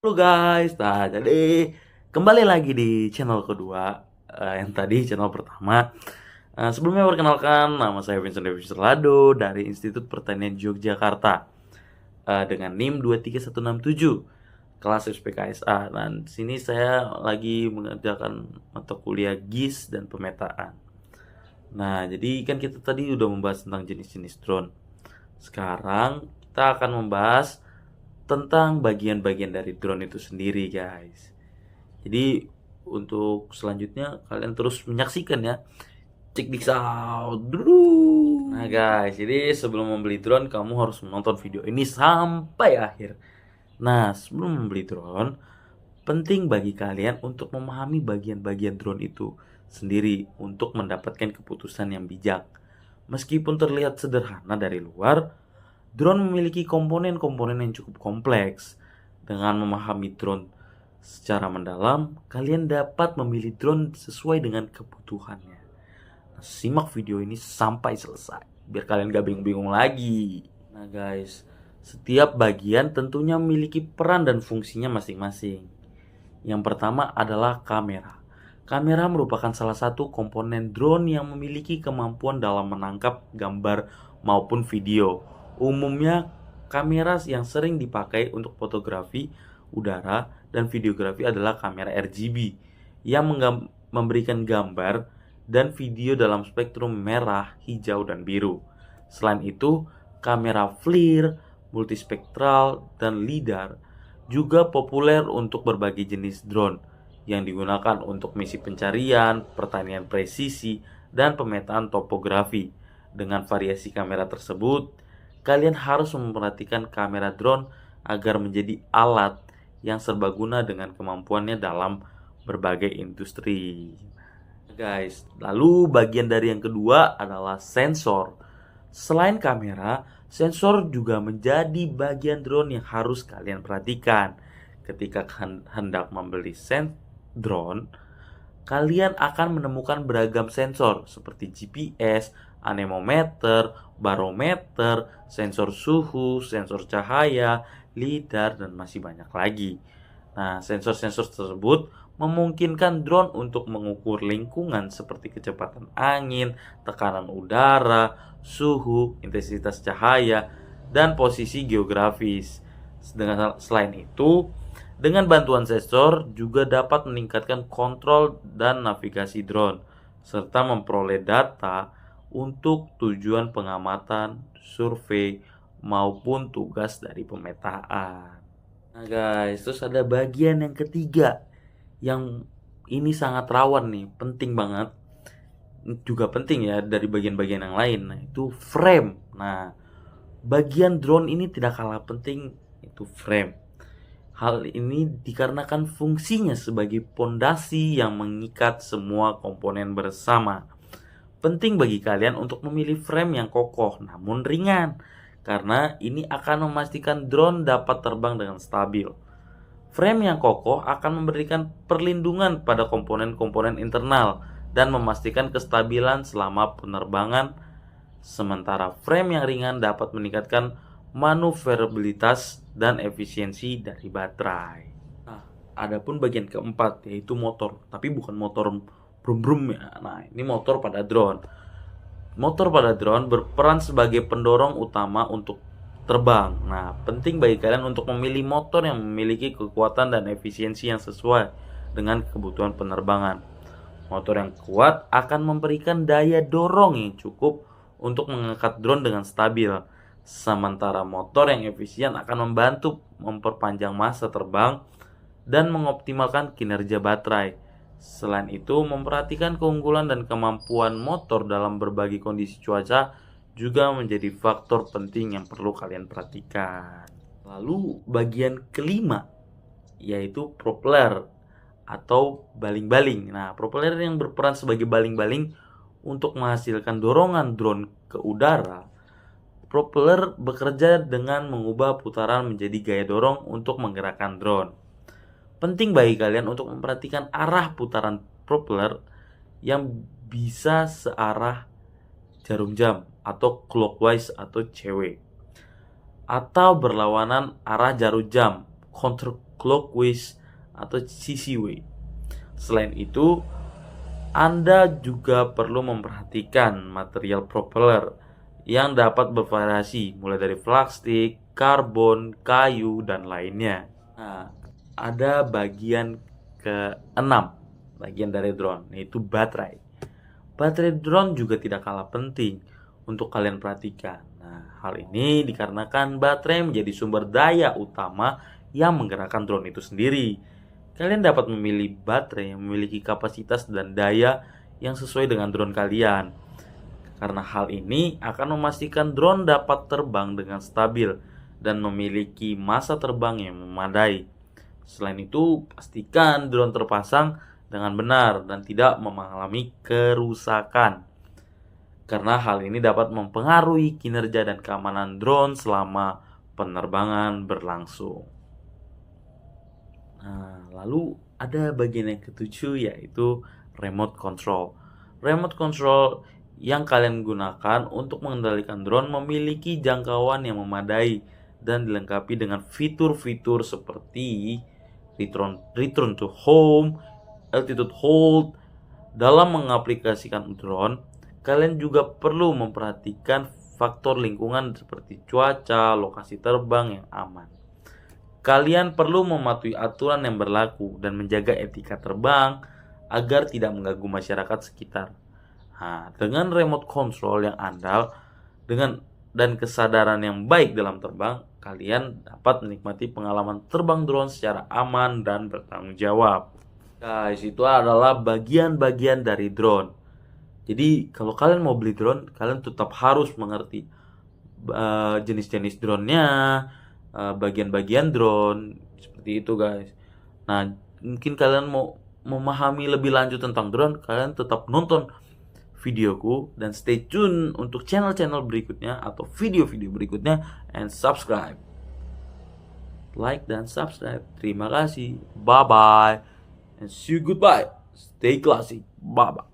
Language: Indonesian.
Halo guys, nah jadi kembali lagi di channel kedua, yang tadi channel pertama. Sebelumnya perkenalkan, nama saya Vincent Dewi Serlado dari Institut Pertanian Yogyakarta, dengan NIM 23167, kelas SPKSA. Dan di sini saya lagi mengerjakan mata kuliah GIS dan pemetaan. Nah, jadi kan kita tadi udah membahas tentang jenis-jenis drone. Sekarang kita akan membahas tentang bagian-bagian dari drone itu sendiri, guys. Jadi untuk selanjutnya kalian terus menyaksikan ya. Check this out dulu. Nah guys, jadi sebelum membeli drone kamu harus menonton video ini sampai akhir. Nah, sebelum membeli drone, penting bagi kalian untuk memahami bagian-bagian drone itu sendiri untuk mendapatkan keputusan yang bijak. Meskipun terlihat sederhana dari luar, drone memiliki komponen-komponen yang cukup kompleks. Dengan memahami drone secara mendalam, kalian dapat memilih drone sesuai dengan kebutuhannya. Nah, simak video ini sampai selesai, biar kalian gak bingung-bingung lagi. Nah guys, setiap bagian tentunya memiliki peran dan fungsinya masing-masing. Yang pertama adalah kamera. Kamera merupakan salah satu komponen drone yang memiliki kemampuan dalam menangkap gambar maupun video. Umumnya, kamera yang sering dipakai untuk fotografi udara dan videografi adalah kamera RGB yang memberikan gambar dan video dalam spektrum merah, hijau, dan biru. Selain itu, kamera FLIR, multispektral, dan LiDAR juga populer untuk berbagai jenis drone yang digunakan untuk misi pencarian, pertanian presisi, dan pemetaan topografi. Dengan variasi kamera tersebut, kalian harus memperhatikan kamera drone agar menjadi alat yang serbaguna dengan kemampuannya dalam berbagai industri. Guys, lalu bagian dari yang kedua adalah sensor. Selain kamera, sensor juga menjadi bagian drone yang harus kalian perhatikan. Ketika hendak membeli drone, kalian akan menemukan beragam sensor seperti GPS, anemometer, barometer, sensor suhu, sensor cahaya, lidar, dan masih banyak lagi. Nah, sensor-sensor tersebut memungkinkan drone untuk mengukur lingkungan seperti kecepatan angin, tekanan udara, suhu, intensitas cahaya, dan posisi geografis. Selain itu, dengan bantuan sensor juga dapat meningkatkan kontrol dan navigasi drone, serta memperoleh data untuk tujuan pengamatan, survei, maupun tugas dari pemetaan. Nah guys, terus ada bagian yang ketiga yang ini sangat rawan nih, penting banget. Juga penting ya dari bagian-bagian yang lain. Nah, itu frame. Nah, bagian drone ini tidak kalah penting, itu frame. Hal ini dikarenakan fungsinya sebagai pondasi yang mengikat semua komponen bersama. Penting bagi kalian untuk memilih frame yang kokoh namun ringan, karena ini akan memastikan drone dapat terbang dengan stabil. Frame yang kokoh akan memberikan perlindungan pada komponen-komponen internal dan memastikan kestabilan selama penerbangan, sementara frame yang ringan dapat meningkatkan maneuverabilitas dan efisiensi dari baterai. Nah, adapun bagian keempat yaitu motor, tapi bukan motor brum-brum ya. Nah, ini motor pada drone. Motor pada drone berperan sebagai pendorong utama untuk terbang. Nah, penting bagi kalian untuk memilih motor yang memiliki kekuatan dan efisiensi yang sesuai dengan kebutuhan penerbangan. Motor yang kuat akan memberikan daya dorong yang cukup untuk mengangkat drone dengan stabil. Sementara motor yang efisien akan membantu memperpanjang masa terbang dan mengoptimalkan kinerja baterai. Selain itu, memperhatikan keunggulan dan kemampuan motor dalam berbagai kondisi cuaca juga menjadi faktor penting yang perlu kalian perhatikan. Lalu bagian kelima yaitu propeller atau baling-baling. Nah, propeller yang berperan sebagai baling-baling untuk menghasilkan dorongan drone ke udara. Propeller bekerja dengan mengubah putaran menjadi gaya dorong untuk menggerakkan drone. Penting bagi kalian untuk memperhatikan arah putaran propeller yang bisa searah jarum jam atau clockwise atau CW, atau berlawanan arah jarum jam clockwise atau CCW. Selain itu, Anda juga perlu memperhatikan material propeller yang dapat bervariasi mulai dari plastik, karbon, kayu, dan lainnya. Nah, ada bagian keenam, bagian dari drone, yaitu baterai. Baterai drone juga tidak kalah penting untuk kalian perhatikan. Nah, hal ini dikarenakan baterai menjadi sumber daya utama yang menggerakkan drone itu sendiri. Kalian dapat memilih baterai yang memiliki kapasitas dan daya yang sesuai dengan drone kalian. Karena hal ini akan memastikan drone dapat terbang dengan stabil dan memiliki masa terbang yang memadai. Selain itu, pastikan drone terpasang dengan benar dan tidak mengalami kerusakan. Karena hal ini dapat mempengaruhi kinerja dan keamanan drone selama penerbangan berlangsung. Nah, lalu ada bagian yang ketujuh, yaitu remote control. Remote control yang kalian gunakan untuk mengendalikan drone memiliki jangkauan yang memadai dan dilengkapi dengan fitur-fitur seperti return to home, altitude hold. Dalam mengaplikasikan drone, kalian juga perlu memperhatikan faktor lingkungan seperti cuaca, lokasi terbang yang aman. Kalian perlu mematuhi aturan yang berlaku dan menjaga etika terbang agar tidak mengganggu masyarakat sekitar. Nah, dengan remote control yang andal dan kesadaran yang baik dalam terbang, kalian dapat menikmati pengalaman terbang drone secara aman dan bertanggung jawab. Guys, itu adalah bagian-bagian dari drone. Jadi, kalau kalian mau beli drone, kalian tetap harus mengerti jenis-jenis drone-nya, bagian-bagian drone, seperti itu guys. Nah, mungkin kalian mau memahami lebih lanjut tentang drone, kalian tetap nonton videoku dan stay tune untuk channel-channel berikutnya atau video-video berikutnya, and subscribe, like dan subscribe. Terima kasih, bye bye, and see you, goodbye, stay classy, bye bye.